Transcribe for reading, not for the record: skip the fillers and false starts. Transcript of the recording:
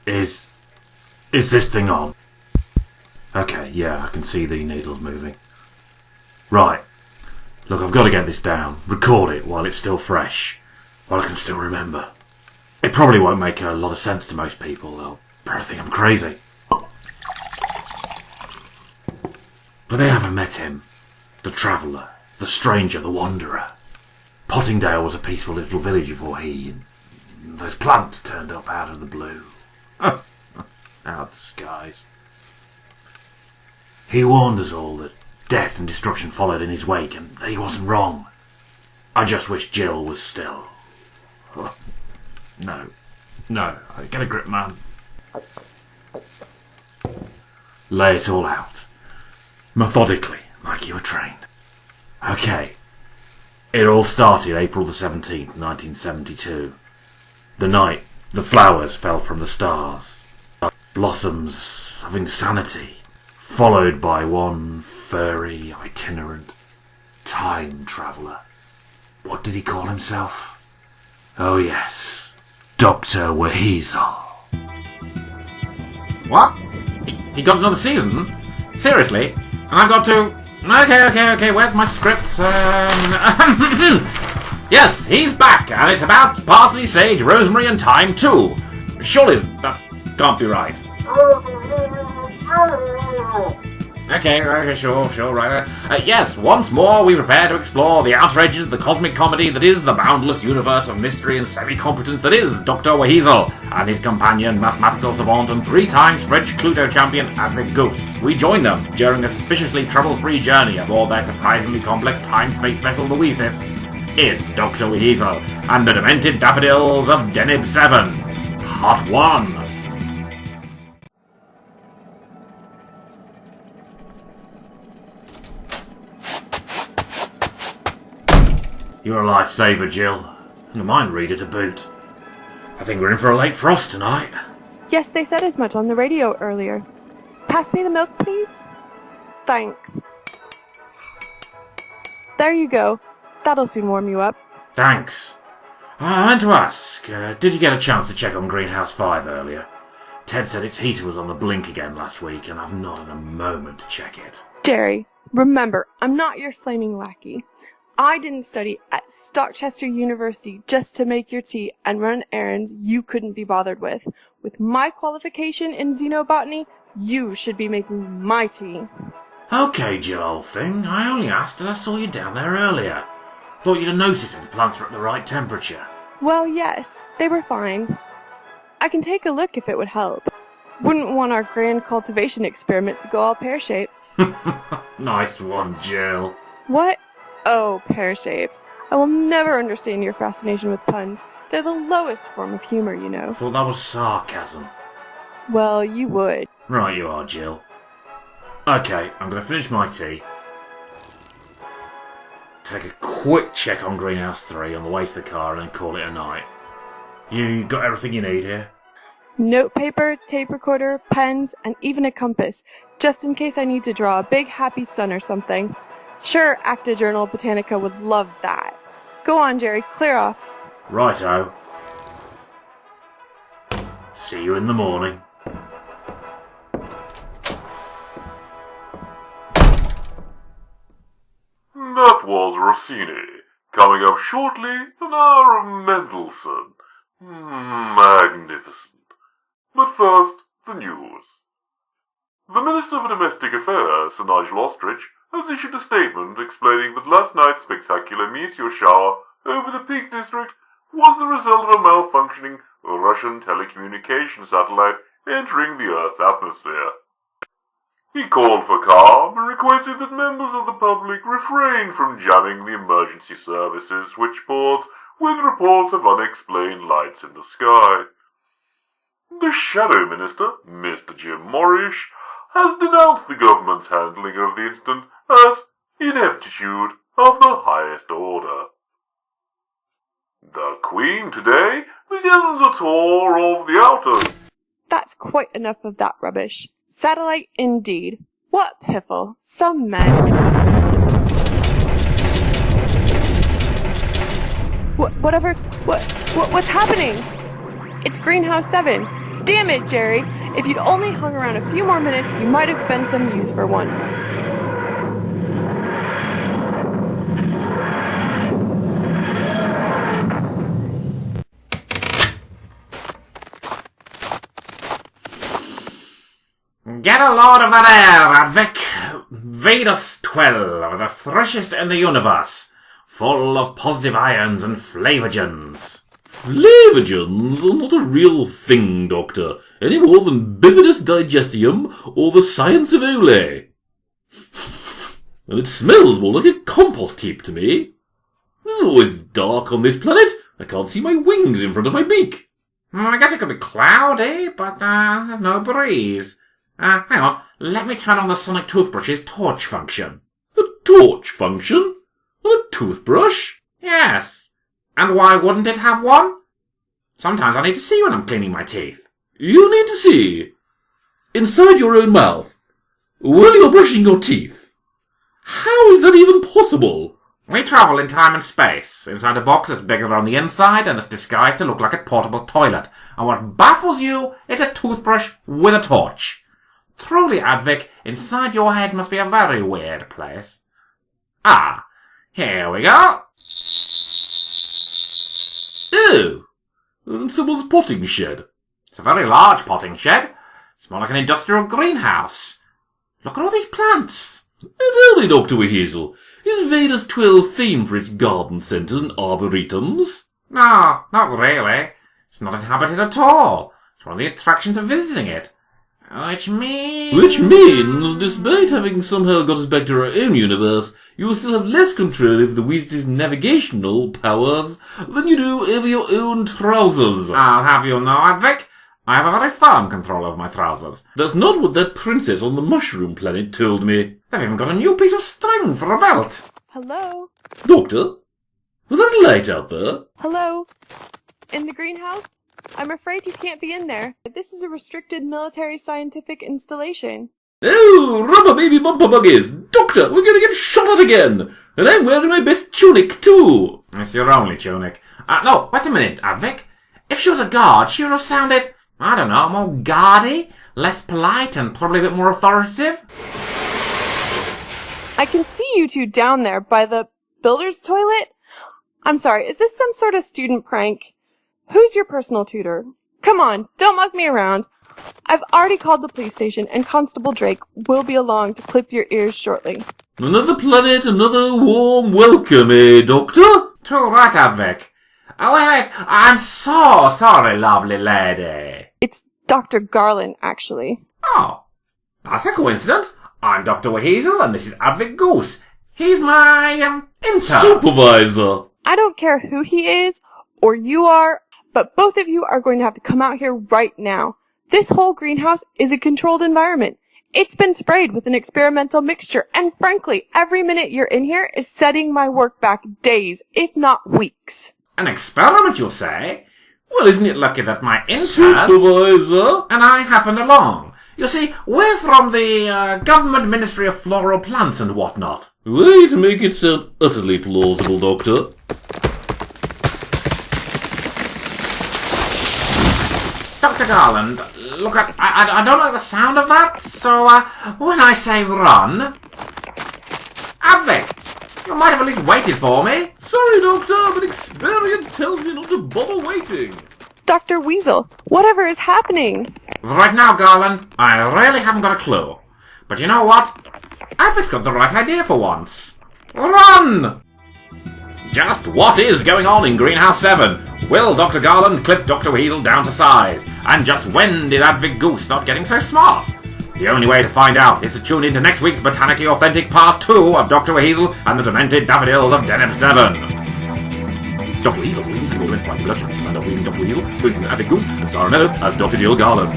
Is this thing on? Okay, yeah, I can see the needles moving. Right. Look, I've got to get this down. Record it while it's still fresh. While I can still remember. It probably won't make a lot of sense to most people. They'll probably think I'm crazy. But they haven't met him. The traveller. The stranger. The wanderer. Pottingdale was a peaceful little village before he and those plants turned up out of the blue. Out of the skies. He warned us all that death and destruction followed in his wake, and he wasn't wrong. I just wish Jill was still. Oh, no. Get a grip, man. Lay it all out. Methodically, like you were trained. Okay. It all started April the 17th, 1972. The night the flowers fell from the stars. Blossoms of insanity. Followed by one furry, itinerant time traveller. What did he call himself? Oh yes, Dr. WHeasel. What? He got another season? Seriously? And I've got to... Okay, where's my script? Yes, he's back, and it's about parsley, sage, rosemary and thyme too. Surely that can't be right. Okay, sure, right. Yes, once more we prepare to explore the outer edges of the cosmic comedy that is the boundless universe of mystery and semi-competence that is Dr. WHeasel and his companion, mathematical savant and 3 times French Cluedo champion Advick Goose. We join them during a suspiciously trouble-free journey aboard their surprisingly complex time-space vessel, the WHeasel, in Dr. WHeasel and the Demented Daffodils of Deneb-7, Part 1. You're a lifesaver, Jill, and a mind reader to boot. I think we're in for a late frost tonight. Yes, they said as much on the radio earlier. Pass me the milk, please. Thanks. There you go. That'll soon warm you up. Thanks. I meant to ask, did you get a chance to check on Greenhouse 5 earlier? Ted said its heater was on the blink again last week, and I've not had a moment to check it. Jerry, remember, I'm not your flaming lackey. I didn't study at Stockchester University just to make your tea and run errands you couldn't be bothered with. With my qualification in xenobotany, you should be making my tea. Okay, Jill, old thing. I only asked as I saw you down there earlier. Thought you'd have noticed if the plants were at the right temperature. Well, yes, they were fine. I can take a look if it would help. Wouldn't want our grand cultivation experiment to go all pear-shaped. Nice one, Jill. What? Oh, pear-shaped. I will never understand your fascination with puns. They're the lowest form of humor, you know. Thought that was sarcasm. Well, you would. Right you are, Jill. Okay, I'm going to finish my tea. Take a quick check on Greenhouse 3 on the way to the car and then call it a night. You got everything you need here? Notepaper, tape recorder, pens, and even a compass, just in case I need to draw a big happy sun or something. Sure, Acta Journal Botanica would love that. Go on, Jerry, clear off. Righto. See you in the morning. That was Rossini. Coming up shortly, an hour of Mendelssohn. Magnificent. But first, the news. The Minister for Domestic Affairs, Sir Nigel Ostrich, has issued a statement explaining that last night's spectacular meteor shower over the Peak District was the result of a malfunctioning Russian telecommunication satellite entering the Earth's atmosphere. He called for calm and requested that members of the public refrain from jamming the emergency services switchboards with reports of unexplained lights in the sky. The Shadow Minister, Mr. Jim Morrish, has denounced the government's handling of the incident as ineptitude of the highest order. The Queen today begins a tour of the outer... That's quite enough of that rubbish. Satellite indeed. What piffle. Some men... What's happening? It's Greenhouse 7. Damn it, Jerry! If you'd only hung around a few more minutes, you might have been some use for once. Get a load of that air, Advick. Venus 12, the freshest in the universe. Full of positive ions and flavogens. Flavogens are not a real thing, Doctor, any more than bifidus digestium or the science of Ole. And it smells more like a compost heap to me. It's always dark on this planet. I can't see my wings in front of my beak. I guess it could be cloudy, but there's no breeze. Hang on, let me turn on the sonic toothbrush's torch function. A torch function? On a toothbrush? Yes. And why wouldn't it have one? Sometimes I need to see when I'm cleaning my teeth. You need to see? Inside your own mouth? While you're brushing your teeth? How is that even possible? We travel in time and space, inside a box that's bigger on the inside and that's disguised to look like a portable toilet. And what baffles you is a toothbrush with a torch. Truly, Advick, inside your head must be a very weird place. Ah, here we go. Oh, and someone's potting shed. It's a very large potting shed. It's more like an industrial greenhouse. Look at all these plants. Tell me, Dr. WHeasel, is Venus 12 famed for its garden centres and arboretums? No, not really. It's not inhabited at all. It's one of the attractions of visiting it. Which means, despite having somehow got us back to our own universe, you will still have less control over the Weasel's navigational powers than you do over your own trousers. I'll have you know, Advick, I have a very firm control over my trousers. That's not what that princess on the mushroom planet told me. They've even got a new piece of string for a belt. Hello? Doctor? Was that light out there? Hello? In the greenhouse? I'm afraid you can't be in there. This is a restricted military scientific installation. Oh, rubber baby bumper buggies! Doctor, we're gonna get shot at again! And I'm wearing my best tunic, too! It's your only tunic. No, wait a minute, Advick. If she was a guard, she would have sounded, I don't know, more guardy, less polite, and probably a bit more authoritative. I can see you two down there by the builder's toilet. I'm sorry, is this some sort of student prank? Who's your personal tutor? Come on, don't mug me around. I've already called the police station, and Constable Drake will be along to clip your ears shortly. Another planet, another warm welcome, eh, Doctor? Too right, Advick. Oh, wait, I'm so sorry, lovely lady. It's Dr. Garland, actually. Oh, that's a coincidence. I'm Dr. WHeasel, and this is Advick Goose. He's my, intern. Supervisor. I don't care who he is, or you are, but both of you are going to have to come out here right now. This whole greenhouse is a controlled environment. It's been sprayed with an experimental mixture, and frankly, every minute you're in here is setting my work back days, if not weeks. An experiment, you'll say? Well, isn't it lucky that my intern Supervisor? and I happened along? You see, we're from the Government Ministry of Floral Plants and whatnot. Way to make it sound utterly plausible, Doctor. Dr. Garland, look, I don't like the sound of that, so when I say run... Advick, you might have at least waited for me. Sorry, Doctor, but experience tells me not to bother waiting. Dr. WHeasel, whatever is happening? Right now, Garland, I really haven't got a clue. But you know what? Advick's got the right idea for once. Run! Just what is going on in Greenhouse 7? Will Dr. Garland clip Dr. WHeasel down to size? And just when did Advick Goose start getting so smart? The only way to find out is to tune into next week's Botanically Authentic Part 2 of Dr. WHeasel and the Demented Daffodils of Deneb-7. Dr. WHeasel, thank you for the production of Dr. WHeasel, Advick Goose, and Sarah Meadows as Dr. Jill Garland.